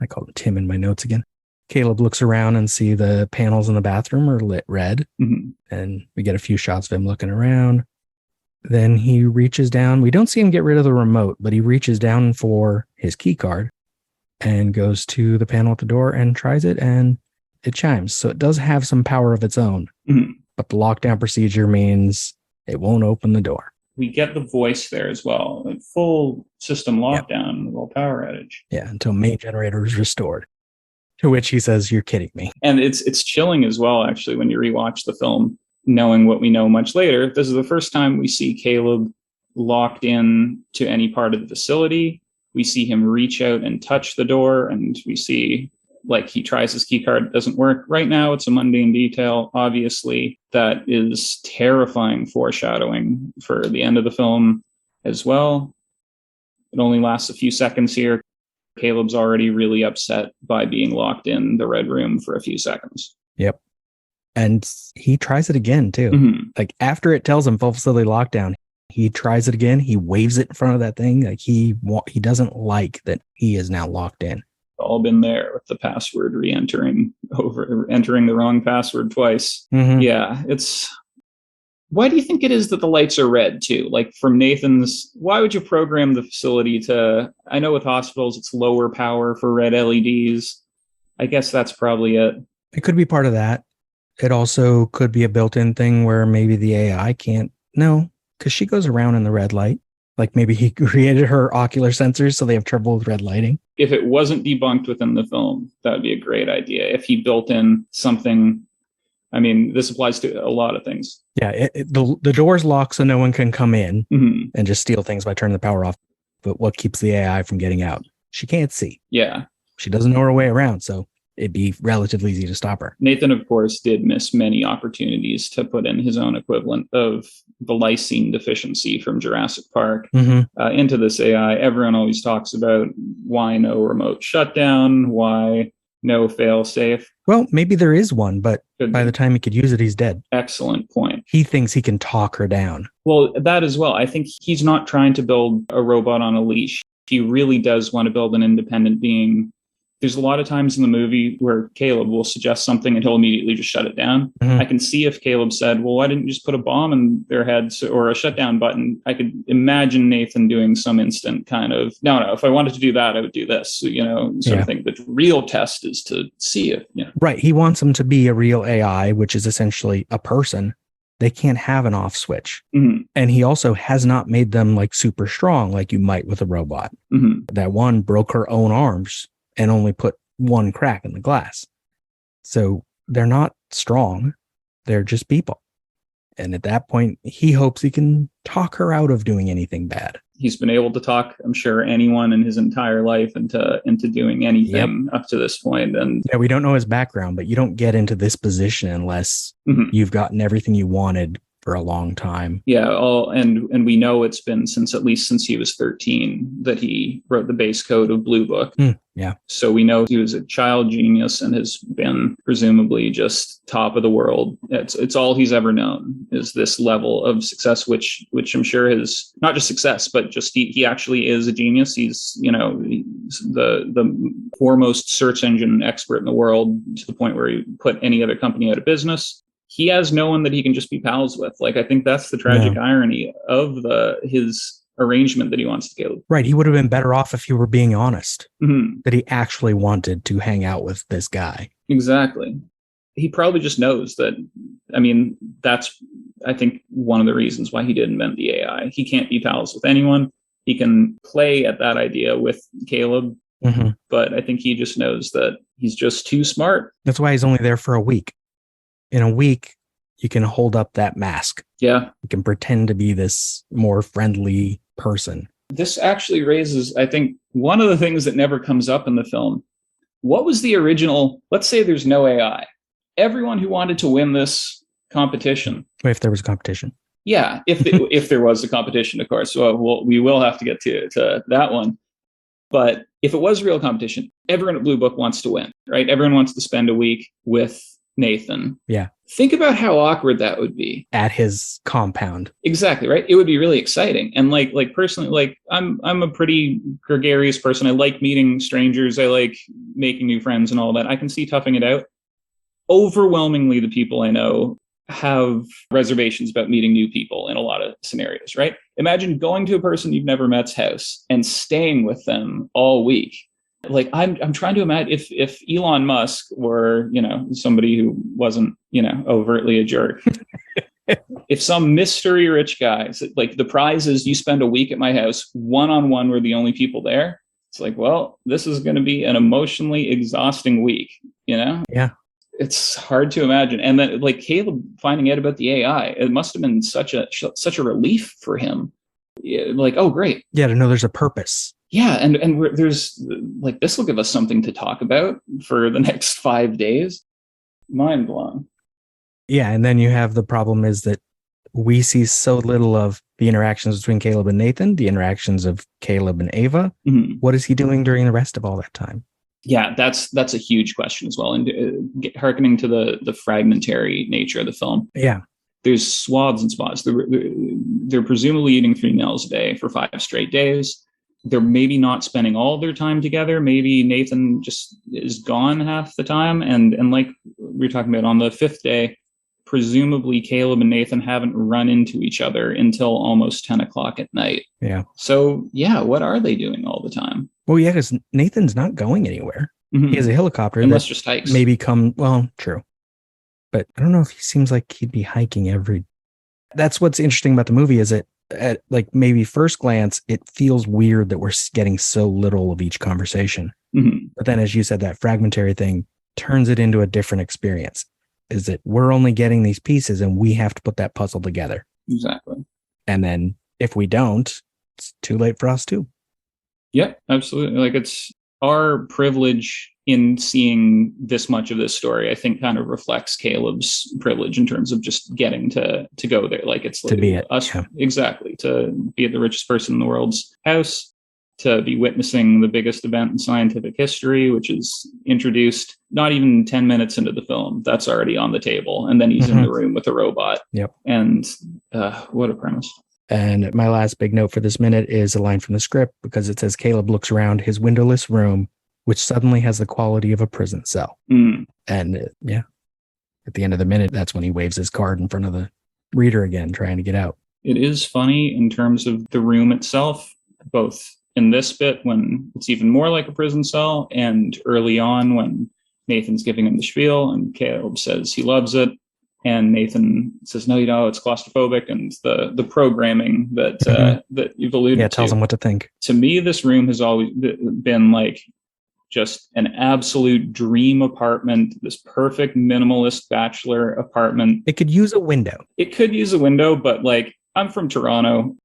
called him Tim in my notes again. Caleb looks around and see the panels in the bathroom are lit red. And we get a few shots of him looking around. Then he reaches down. We don't see him get rid of the remote, but he reaches down for his key card and goes to the panel at the door and tries it, and it chimes. So it does have some power of its own, but the lockdown procedure means it won't open the door. We get the voice there as well. A full system lockdown, with all power outage. Yeah, until main generator is restored. To which he says, "You're kidding me." And it's chilling as well, actually, when you rewatch the film, knowing what we know much later. This is the first time we see Caleb locked in to any part of the facility. We see him reach out and touch the door, and we see, like, he tries his key card, it doesn't work. Right now, it's a mundane detail. Obviously, that is terrifying foreshadowing for the end of the film as well. It only lasts a few seconds here. Caleb's already really upset by being locked in the red room for a few seconds. Yep. And he tries it again, too. Mm-hmm. Like, after it tells him full facility lockdown, he tries it again. He waves it in front of that thing. Like, he doesn't like that he is now locked in. All been there with the password entering the wrong password twice. Mm-hmm. Yeah, why do you think it is that the lights are red too? Like from Nathan's, why would you program the facility to, I know with hospitals it's lower power for red LEDs. I guess that's probably it. It could be part of that. It also could be a built-in thing where maybe the AI can't, no, because she goes around in the red light. Like maybe he created her ocular sensors so they have trouble with red lighting. If it wasn't debunked within the film, that would be a great idea. If he built in something, I mean, this applies to a lot of things. Yeah, the door's locked so no one can come in and just steal things by turning the power off. But what keeps the AI from getting out? She can't see. Yeah. She doesn't know her way around, so it'd be relatively easy to stop her. Nathan, of course, did miss many opportunities to put in his own equivalent of the lysine deficiency from Jurassic Park into this AI. Everyone always talks about why no remote shutdown, why no fail safe. Well, maybe there is one, but by the time he could use it, he's dead. Excellent point. He thinks he can talk her down. Well, that as well. I think he's not trying to build a robot on a leash. He really does want to build an independent being. There's a lot of times in the movie where Caleb will suggest something and he'll immediately just shut it down. I can see if Caleb said, well, why didn't you just put a bomb in their heads or a shutdown button? I could imagine Nathan doing some instant kind of, no, if I wanted to do that, I would do this, sort of thing. The real test is to see if, Right. He wants them to be a real AI, which is essentially a person. They can't have an off switch. And he also has not made them like super strong like you might with a robot. That one broke her own arms and only put one crack in the glass. So they're not strong. They're just people. And at that point, he hopes he can talk her out of doing anything bad. He's been able to talk, I'm sure, anyone in his entire life into doing anything up to this point. And yeah, we don't know his background, but you don't get into this position unless you've gotten everything you wanted for a long time. Yeah, and we know it's been since he was 13 that he wrote the base code of Blue Book. Yeah. So we know he was a child genius and has been presumably just top of the world. It's all he's ever known is this level of success, which I'm sure is not just success, but just he actually is a genius. He's the foremost search engine expert in the world to the point where he put any other company out of business. He has no one that he can just be pals with. Like, I think that's the tragic irony of his arrangement that he wants to get. Right. He would have been better off if he were being honest, that he actually wanted to hang out with this guy. Exactly. He probably just knows that. I mean, that's, I think, one of the reasons why he did invent the AI. He can't be pals with anyone. He can play at that idea with Caleb, but I think he just knows that he's just too smart. That's why he's only there for a week. In a week, you can hold up that mask. Yeah. You can pretend to be this more friendly person. This actually raises, I think, one of the things that never comes up in the film. What was the original? Let's say there's no AI. Everyone who wanted to win this competition. If there was a competition. Yeah, if there was a competition, of course. Well, we will have to get to that one. But if it was real competition, everyone at Blue Book wants to win, right? Everyone wants to spend a week with Nathan. Yeah. Think about how awkward that would be at his compound. Exactly, right? It would be really exciting. And like personally, like I'm a pretty gregarious person. I like meeting strangers. I like making new friends and all that. I can see toughing it out. Overwhelmingly, the people I know have reservations about meeting new people in a lot of scenarios, right? Imagine going to a person you've never met's house and staying with them all week. Like I'm trying to imagine if Elon Musk were, somebody who wasn't, overtly a jerk. If some mystery rich guy, like the prize is you spend a week at my house, one-on-one, we're the only people there. It's like, well, this is going to be an emotionally exhausting week, Yeah. It's hard to imagine. And then like Caleb finding out about the AI, it must have been such a relief for him. Like, oh, great. Yeah, to know there's a purpose. Yeah, and there's like this will give us something to talk about for the next 5 days. Mind blown. Yeah, and then you have the problem is that we see so little of the interactions between Caleb and Nathan, the interactions of Caleb and Ava. Mhm. What is he doing during the rest of all that time? Yeah, that's a huge question as well. And hearkening to the fragmentary nature of the film, Yeah. there's swaths and swaths. They're presumably eating 3 meals a day for 5 straight days. They're maybe not spending all their time together. Maybe Nathan just is gone half the time. And like we were talking about on the 5th day, presumably Caleb and Nathan haven't run into each other until almost 10 o'clock at night. Yeah. So yeah, what are they doing all the time? Well, yeah, because Nathan's not going anywhere. Mhm. He has a helicopter Unless that just hikes. maybe true. But I don't know if he seems like he'd be hiking every. That's what's interesting about the movie is that at like maybe first glance, it feels weird that we're getting so little of each conversation. Mhm. But then, as you said, that fragmentary thing turns it into a different experience. Is that we're only getting these pieces and we have to put that puzzle together. Exactly. And then if we don't, it's too late for us too. Yeah, absolutely. Like it's our privilege in seeing this much of this story, I think kind of reflects Caleb's privilege in terms of just getting to go there. Like it's To like be it, us, yeah. exactly, to be at the richest person in the world's house, to be witnessing the biggest event in scientific history, which is introduced not even 10 minutes into the film. That's already on the table. And then he's in the room with a robot. Yep. And what a premise. And my last big note for this minute is a line from the script because it says Caleb looks around his windowless room, which suddenly has the quality of a prison cell. Mm. And at the end of the minute, that's when he waves his card in front of the reader again, trying to get out. It is funny in terms of the room itself, both in this bit when it's even more like a prison cell and early on when Nathan's giving him the spiel and Caleb says he loves it. And Nathan says, no, it's claustrophobic. And the programming that that you've alluded to. Yeah, tells him what to think. To me, this room has always been like just an absolute dream apartment, this perfect minimalist bachelor apartment. It could use a window. It could use a window, but like I'm from Toronto.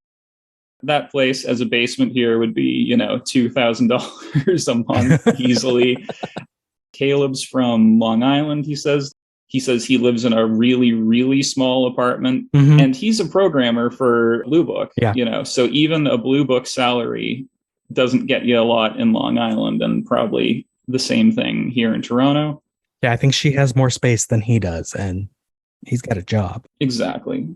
That place as a basement here would be, $2,000 a month easily. Caleb's from Long Island, he says. He says he lives in a really, really small apartment, and he's a programmer for Blue Book. Yeah. So even a Blue Book salary doesn't get you a lot in Long Island, and probably the same thing here in Toronto. Yeah, I think she has more space than he does, and he's got a job. Exactly.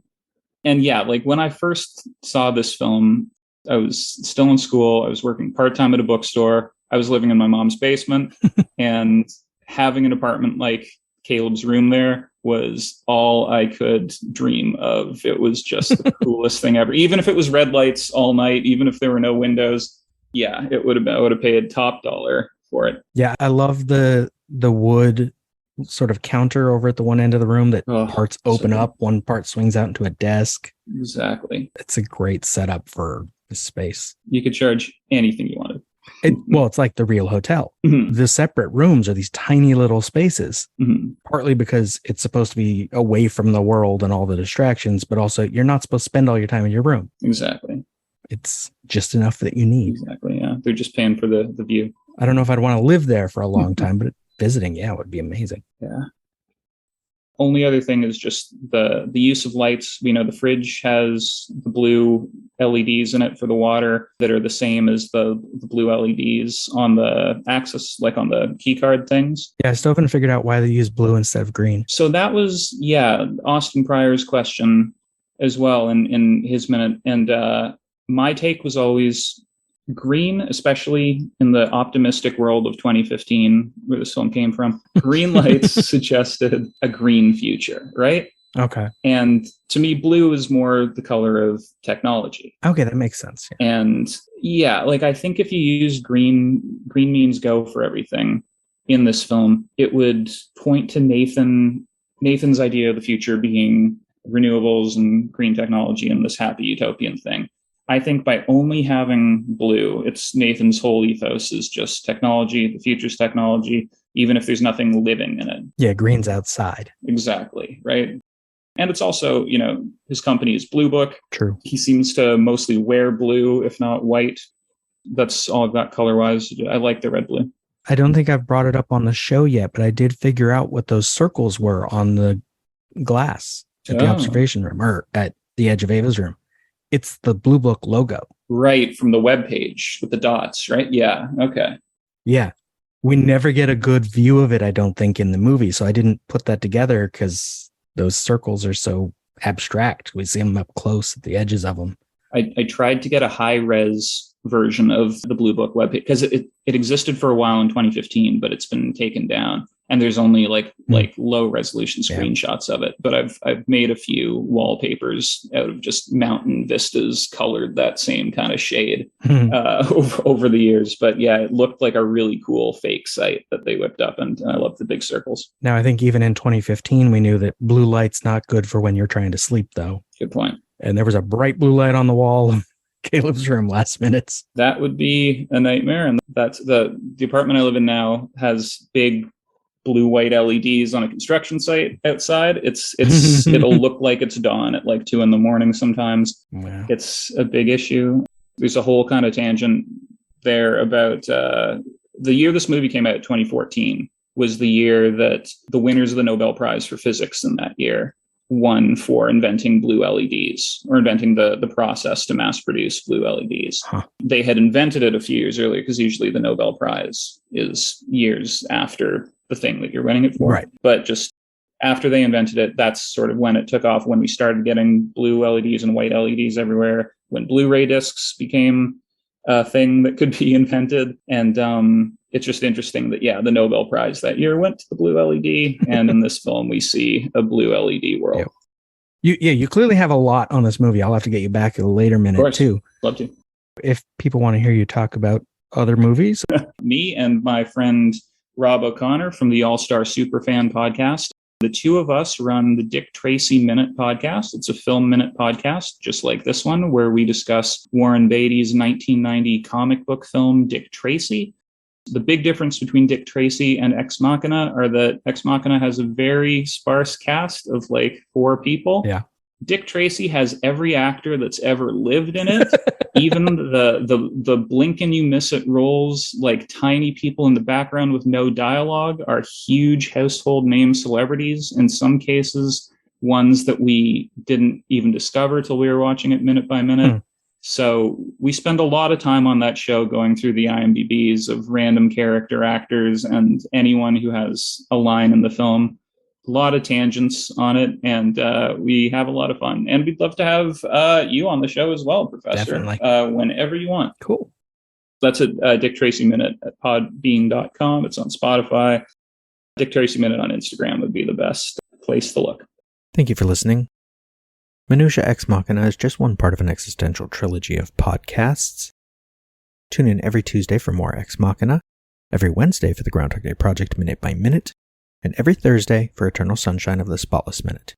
And yeah, like when I first saw this film, I was still in school. I was working part-time at a bookstore. I was living in my mom's basement, and having an apartment like Caleb's room there was all I could dream of. It was just the coolest thing ever. Even if it was red lights all night, even if there were no windows, I would have paid top dollar for it. Yeah, I love the wood sort of counter over at the one end of the room that parts open up, one part swings out into a desk. Exactly. It's a great setup for the space. You could charge anything you wanted. It's like the real hotel. The separate rooms are these tiny little spaces, partly because it's supposed to be away from the world and all the distractions, but also you're not supposed to spend all your time in your room. Exactly. It's just enough that you need. Exactly, yeah. They're just paying for the view. I don't know if I'd want to live there for a long time, but visiting, would be amazing. Yeah. Only other thing is just the use of lights. We know the fridge has the blue LEDs in it for the water that are the same as the blue LEDs on the axis, like on the key card things. Yeah, I still haven't figured out why they use blue instead of green. So that was, Austin Pryor's question as well in his minute. And my take was always green, especially in the optimistic world of 2015, where this film came from. Green lights suggested a green future, right? Okay. And to me, blue is more the color of technology. Okay, that makes sense. Yeah. And I think if you use green means go for everything in this film, it would point to Nathan's idea of the future being renewables and green technology and this happy utopian thing. I think by only having blue, it's Nathan's whole ethos is just technology, the future's technology, even if there's nothing living in it. Yeah, green's outside. Exactly, right? And it's also, his company is Blue Book. True. He seems to mostly wear blue, if not white. That's all I've got color-wise. I like the red blue. I don't think I've brought it up on the show yet, but I did figure out what those circles were on the glass at the observation room, or at the edge of Ava's room. It's the Blue Book logo. Right, from the web page with the dots, right? Yeah, okay. Yeah. We never get a good view of it, I don't think, in the movie. So I didn't put that together because those circles are so abstract. We see them up close at the edges of them. I tried to get a high-res version of the Blue Book webpage because it existed for a while in 2015, but it's been taken down. And there's only like low resolution screenshots of it. But I've made a few wallpapers out of just mountain vistas colored that same kind of shade over the years. But yeah, it looked like a really cool fake site that they whipped up, and I love the big circles. Now, I think even in 2015, we knew that blue light's not good for when you're trying to sleep, though. Good point. And there was a bright blue light on the wall of Caleb's room last minutes. That would be a nightmare. And that's the apartment I live in now has big blue-white LEDs on a construction site outside. It'll look like it's dawn at like 2 a.m. sometimes. Wow. It's a big issue. There's a whole kind of tangent there about the year this movie came out, 2014, was the year that the winners of the Nobel Prize for Physics in that year won for inventing blue LEDs, or inventing the process to mass produce blue LEDs. Huh. They had invented it a few years earlier, because usually the Nobel Prize is years after the thing that you're winning it for. Right. But just after they invented it, that's sort of when it took off, when we started getting blue LEDs and white LEDs everywhere, when Blu-ray discs became a thing that could be invented. And it's just interesting that, yeah, the Nobel Prize that year went to the blue LED. And in this film, we see a blue LED world. Yep. You clearly have a lot on this movie. I'll have to get you back at a later minute, too. Love to. If people want to hear you talk about other movies. Me and my friend Rob O'Connor from the All-Star Superfan podcast. The two of us run the Dick Tracy Minute podcast. It's a film minute podcast, just like this one, where we discuss Warren Beatty's 1990 comic book film, Dick Tracy. The big difference between Dick Tracy and Ex Machina are that Ex Machina has a very sparse cast of like 4 people. Yeah. Dick Tracy has every actor that's ever lived in it. Even the blink and you miss it roles, like tiny people in the background with no dialogue, are huge household name celebrities. In some cases, ones that we didn't even discover till we were watching it minute by minute. So we spend a lot of time on that show going through the IMDb's of random character actors and anyone who has a line in the film. A lot of tangents on it, and we have a lot of fun. And we'd love to have you on the show as well, Professor. Definitely. Whenever you want. Cool. That's at Dick Tracy Minute at podbean.com. It's on Spotify. Dick Tracy Minute on Instagram would be the best place to look. Thank you for listening. Minutia Ex Machina is just one part of an existential trilogy of podcasts. Tune in every Tuesday for more Ex Machina, every Wednesday for the Groundhog Day Project Minute by Minute, and every Thursday for Eternal Sunshine of the Spotless Minute.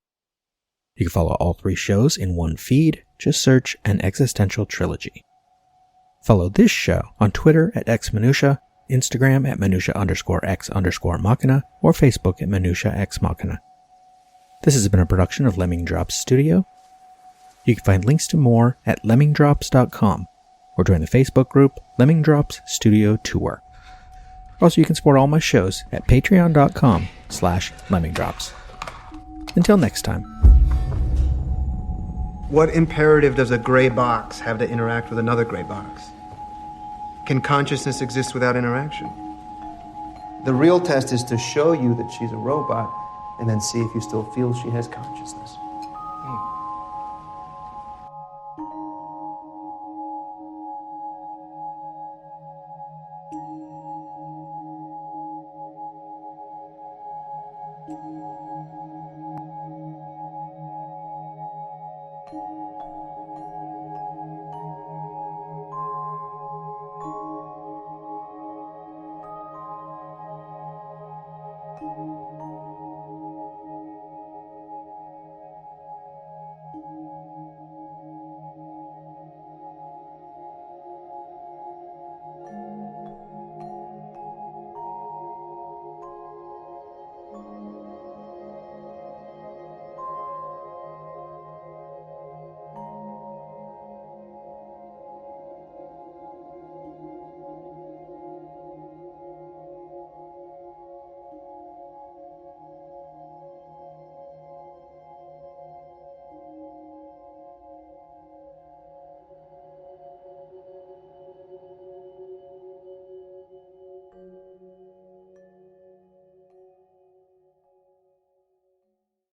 You can follow all 3 shows in one feed. Just search An Existential Trilogy. Follow this show on Twitter at xminutia, Instagram at minutia_x_machina, or Facebook at Minutia Ex Machina. This has been a production of Lemming Drops Studio. You can find links to more at lemmingdrops.com, or join the Facebook group Lemming Drops Studio Tour. Also, you can support all my shows at patreon.com/lemmingdrops. Until next time. What imperative does a gray box have to interact with another gray box? Can consciousness exist without interaction? The real test is to show you that she's a robot and then see if you still feel she has consciousness.